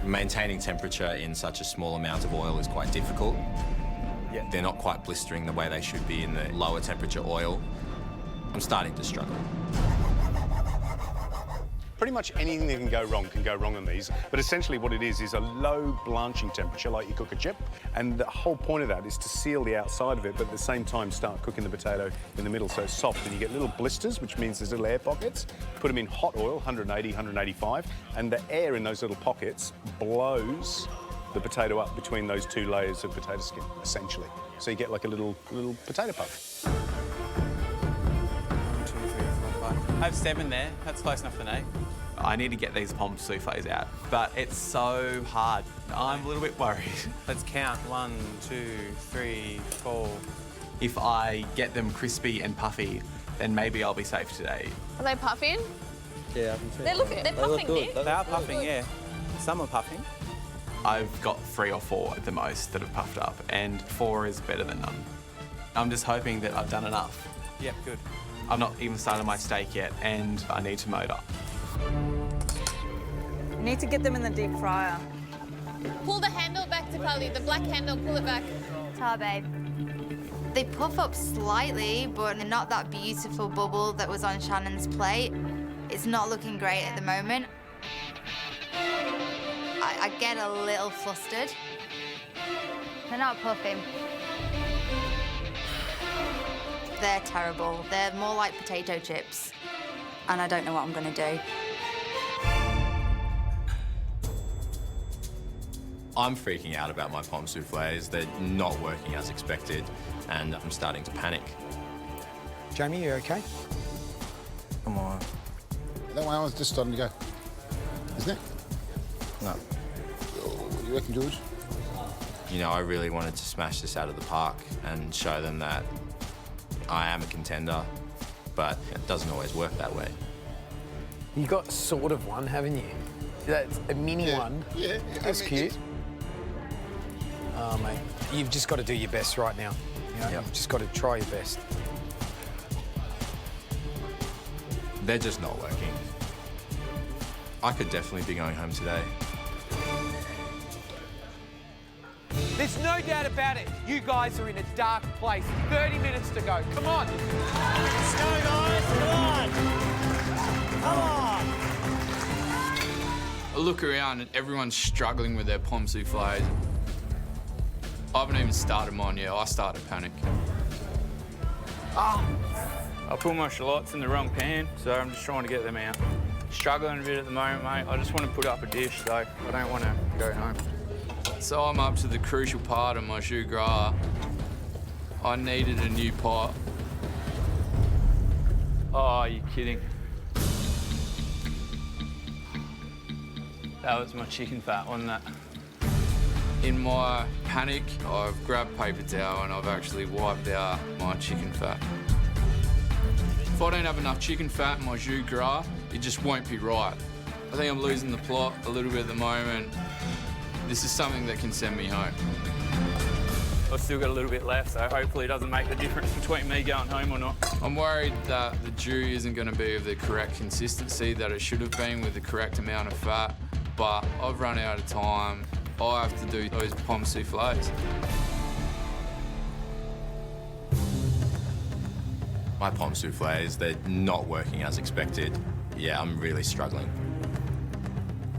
Maintaining temperature in such a small amount of oil is quite difficult. Yeah. They're not quite blistering the way they should be in the lower temperature oil. I'm starting to struggle. Pretty much anything that can go wrong on these, but essentially what it is a low blanching temperature, like you cook a chip, and the whole point of that is to seal the outside of it, but at the same time start cooking the potato in the middle so it's soft, and you get little blisters, which means there's little air pockets. Put them in hot oil, 180, 185, and the air in those little pockets blows the potato up between those two layers of potato skin, essentially. So you get like a little potato puff. 1, 2, 3, 4, 5. I have 7 there. That's close enough for Nate. I need to get these pommes souffles out, but it's so hard. I'm a little bit worried. Let's count. 1, 2, 3, 4. If I get them crispy and puffy, then maybe I'll be safe today. Are they puffing? Yeah, I can see. They're puffing, Nick. They are puffing, yeah. Some are puffing. I've got 3 or 4 at the most that have puffed up, and 4 is better than none. I'm just hoping that I've done enough. Yep, good. I've not even started my steak yet, and I need to motor. You need to get them in the deep fryer. Pull the handle back, Deepali. The black handle, pull it back. Ta, babe. They puff up slightly, but they're not that beautiful bubble that was on Shannon's plate. It's not looking great at the moment. I get a little flustered. They're not puffing. They're terrible. They're more like potato chips. And I don't know what I'm gonna do. I'm freaking out about my pommes soufflés. They're not working as expected, and I'm starting to panic. Jamie, you okay? Come on. That one was just starting to go, isn't it? No. What do you reckon, George? You know, I really wanted to smash this out of the park and show them that I am a contender, but it doesn't always work that way. You got sort of one, haven't you? That's a mini one. Yeah. That's cute. Oh, mate, you've just got to do your best right now. You know, You've just got to try your best. They're just not working. I could definitely be going home today. There's no doubt about it. You guys are in a dark place. 30 minutes to go. Come on. Let's go, guys. Come on. Come on. I look around and everyone's struggling with their pommes soufflés. I haven't even started mine yet. I started panic. I put my shallots in the wrong pan, so I'm just trying to get them out. Struggling a bit at the moment, mate. I just want to put up a dish, so I don't want to go home. So I'm up to the crucial part of my jus gras. I needed a new pot. Oh, you're kidding. That was my chicken fat, wasn't it? In my panic, I've grabbed paper towel and I've actually wiped out my chicken fat. If I don't have enough chicken fat in my jus gras, it just won't be right. I think I'm losing the plot a little bit at the moment. This is something that can send me home. I've still got a little bit left, so hopefully it doesn't make the difference between me going home or not. I'm worried that the jus isn't going to be of the correct consistency that it should have been with the correct amount of fat, but I've run out of time. I have to do those pommes soufflés. My pommes soufflés, they're not working as expected. Yeah, I'm really struggling.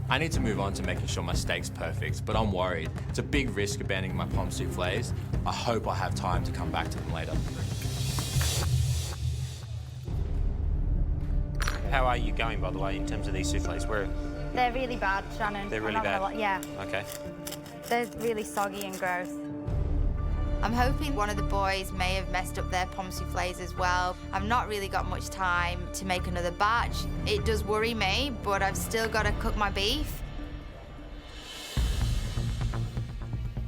I need to move on to making sure my steak's perfect, but I'm worried. It's a big risk abandoning my pommes soufflés. I hope I have time to come back to them later. How are you going, by the way, in terms of these soufflés? They're really bad, Shannon. They're really bad? Yeah. Okay. They're really soggy and gross. I'm hoping one of the boys may have messed up their pommes soufflés as well. I've not really got much time to make another batch. It does worry me, but I've still got to cook my beef.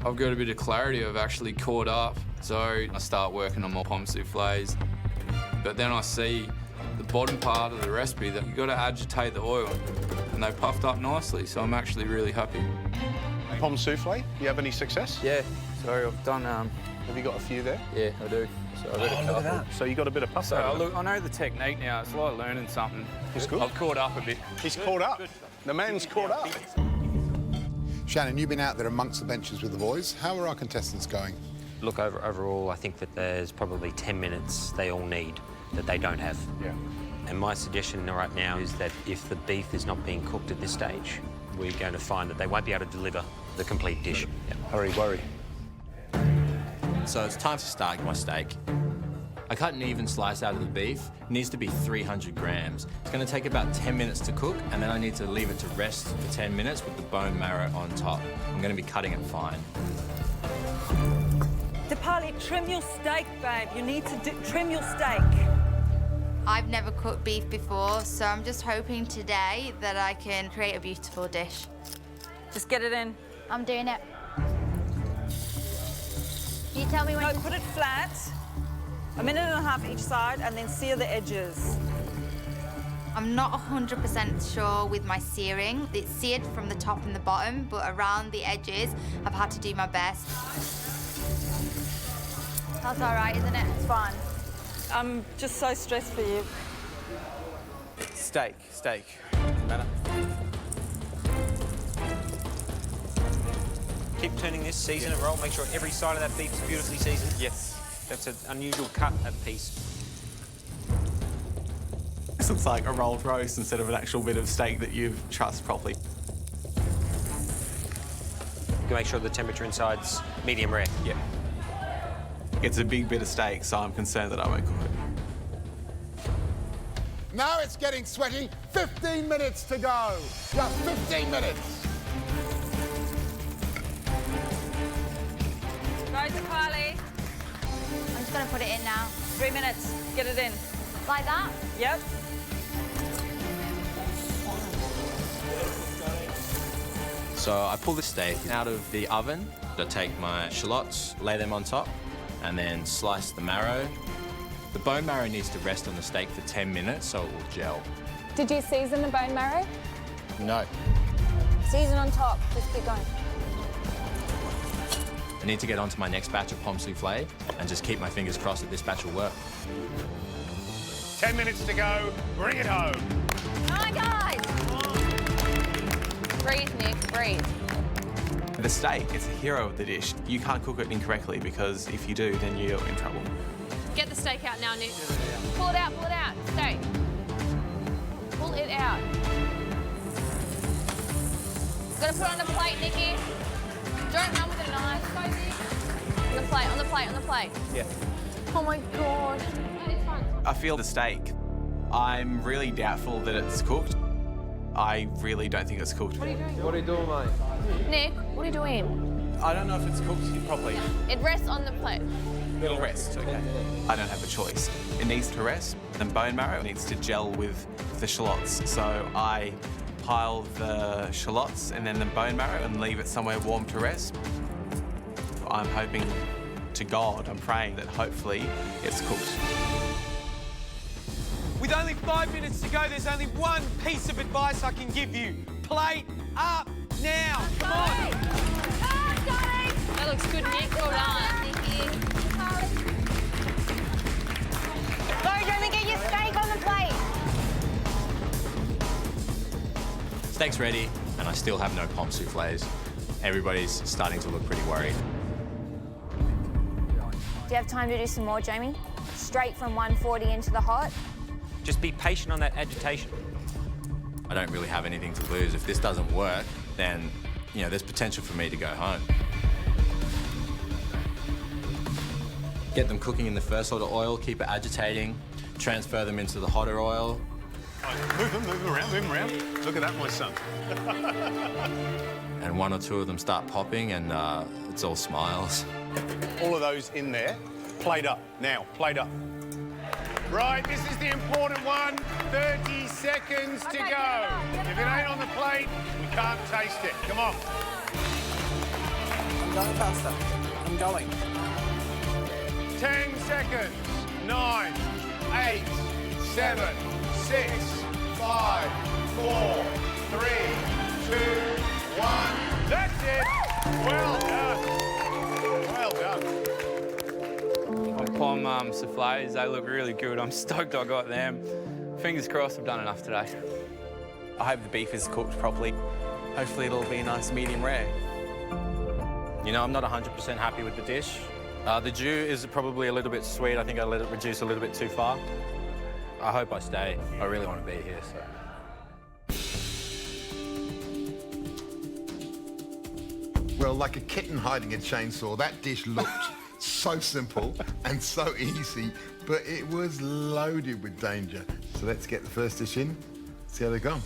I've got a bit of clarity. I've actually caught up. So I start working on my pommes soufflés. But then I see the bottom part of the recipe that you've got to agitate the oil. And they puffed up nicely, so I'm actually really happy. Pommes souffle, you have any success? Yeah, so I've done... Have you got a few there? Yeah, I do. So I've got a couple. Look at that. So you got a bit of puff So out of look, I know the technique now. It's like learning something. He's good. I've caught up a bit. He's caught up. The man's caught up. Shannon, you've been out there amongst the benches with the boys. How are our contestants going? Look, overall, I think that there's probably 10 minutes they all need that they don't have. Yeah. And my suggestion right now is that if the beef is not being cooked at this stage, we're going to find that they won't be able to deliver the complete dish. Hurry, worry. So it's time to start my steak. I cut an even slice out of the beef. It needs to be 300 grams. It's going to take about 10 minutes to cook, and then I need to leave it to rest for 10 minutes with the bone marrow on top. I'm going to be cutting it fine. Deepali, trim your steak, babe. You need to trim your steak. I've never cooked beef before, so I'm just hoping today that I can create a beautiful dish. Just get it in. I'm doing it. You tell me when. No, put it flat. A minute and a half each side, and then sear the edges. I'm not 100% sure with my searing. It's seared from the top and the bottom, but around the edges, I've had to do my best. That's all right, isn't it? It's fine. I'm just so stressed for you. Steak. Bennett. Keep turning this, season it, roll, make sure every side of that beef is beautifully seasoned. Yes. That's an unusual cut, that piece. This looks like a rolled roast instead of an actual bit of steak that you've trussed properly. You can make sure the temperature inside's medium rare. Yeah. It's a big bit of steak, so I'm concerned that I won't cook it. Now it's getting sweaty. 15 minutes to go. Just 15 minutes. Go, Deepali. I'm just gonna put it in now. 3 minutes. Get it in. Like that? Yep. So I pull the steak out of the oven. I take my shallots, lay them on top, and then slice the marrow. The bone marrow needs to rest on the steak for 10 minutes so it will gel. Did you season the bone marrow? No. Season on top. Just keep going. I need to get onto my next batch of pommes souffle and just keep my fingers crossed that this batch will work. 10 minutes to go. Bring it home. Come on, guys! Breathe, Nick, breathe. The steak, it's a hero of the dish. You can't cook it incorrectly because if you do, then you're in trouble. Get the steak out now, Nick. Pull it out, Stay. Pull it out. Gotta put it on the plate, Nikki. Don't run with a knife. On the plate. Yeah. Oh my God. It's fine. I feel the steak. I'm really doubtful that it's cooked. I really don't think it's cooked. What are you doing? What are you doing, mate? Nick, what are you doing? I don't know if it's cooked properly. It rests on the plate. It'll rest, okay. I don't have a choice. It needs to rest. The bone marrow needs to gel with the shallots. So I pile the shallots and then the bone marrow and leave it somewhere warm to rest. I'm hoping to God, I'm praying that hopefully it's cooked. With only 5 minutes to go, there's only one piece of advice I can give you. Plate up now. Come on. That looks good, Nick. Well done. Go, Jamie, get your steak on the plate. Steak's ready, and I still have no pommes soufflés. Everybody's starting to look pretty worried. Do you have time to do some more, Jamie? Straight from 140 into the hot? Just be patient on that agitation. I don't really have anything to lose. If this doesn't work, then, you know, there's potential for me to go home. Get them cooking in the first sort of oil, keep it agitating, transfer them into the hotter oil. Move them around. Look at that, my son. And one or two of them start popping, and it's all smiles. All of those in there. Plate up. Now, plate up. Right, this is the important one. 30 seconds to go. If it ain't on the plate, you can't taste it. Come on. I'm going faster. I'm going. 10 seconds. 9, 8, 7, 6, 5, 4, 3, 2, 1. That's it. Well done. Well done. Pomme souffles, they look really good. I'm stoked I got them. Fingers crossed I've done enough today. I hope the beef is cooked properly. Hopefully it'll be a nice medium rare. You know, I'm not 100% happy with the dish. The jus is probably a little bit sweet. I think I let it reduce a little bit too far. I hope I stay. I really want to be here, so. Well, like a kitten hiding a chainsaw, that dish looked so simple and so easy, but it was loaded with danger. So let's get the first dish in, see how they go.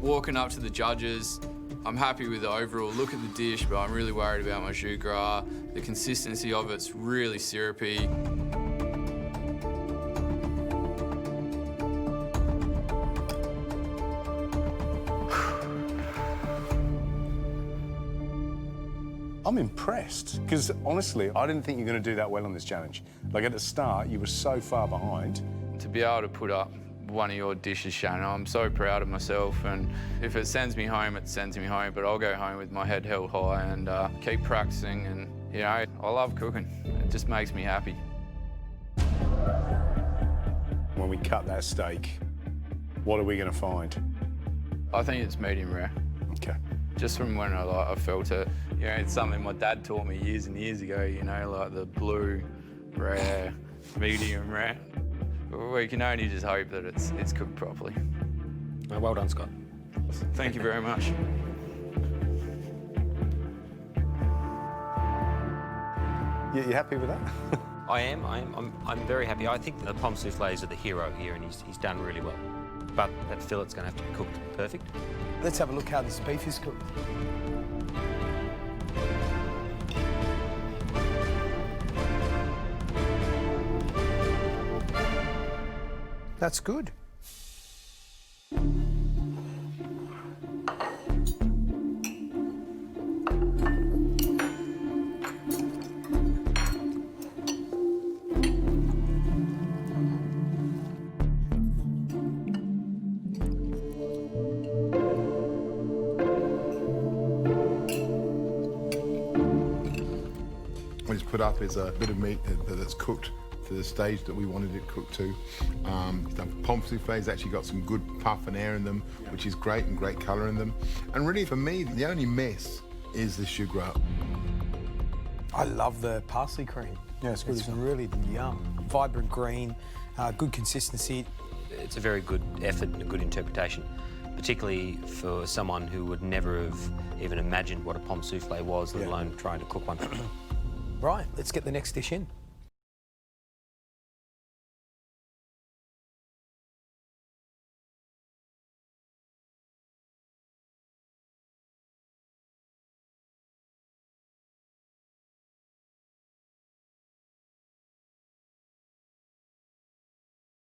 Walking up to the judges, I'm happy with the overall look at the dish, but I'm really worried about my jus gras. The consistency of it's really syrupy. I'm impressed, because honestly, I didn't think you were going to do that well on this challenge. Like at the start, you were so far behind. To be able to put up one of your dishes, Shannon, I'm so proud of myself, and if it sends me home, it sends me home, but I'll go home with my head held high and keep practicing, and, you know, I love cooking. It just makes me happy. When we cut that steak, what are we going to find? I think it's medium rare. Okay. Just from when I felt it. You know, it's something my dad taught me years and years ago, you know, like the blue, rare, medium rare. We can only just hope that it's cooked properly. Well done, Scott. Thank you very much. You happy with that? I am. I'm very happy. I think the pommes soufflés are the hero here, and he's done really well. But that fillet's going to have to be cooked perfect. Let's have a look how this beef is cooked. That's good. What he's put up is a bit of meat that's cooked to the stage that we wanted it cooked to. He's done pommes soufflés, actually got some good puff and air in them, which is great, and great colour in them. And really, for me, the only mess is the jus gras. I love the parsley cream. Yeah, it's good. It's really yum. Vibrant green, good consistency. It's a very good effort and a good interpretation, particularly for someone who would never have even imagined what a pomme soufflé was, let alone trying to cook one. Right, let's get the next dish in.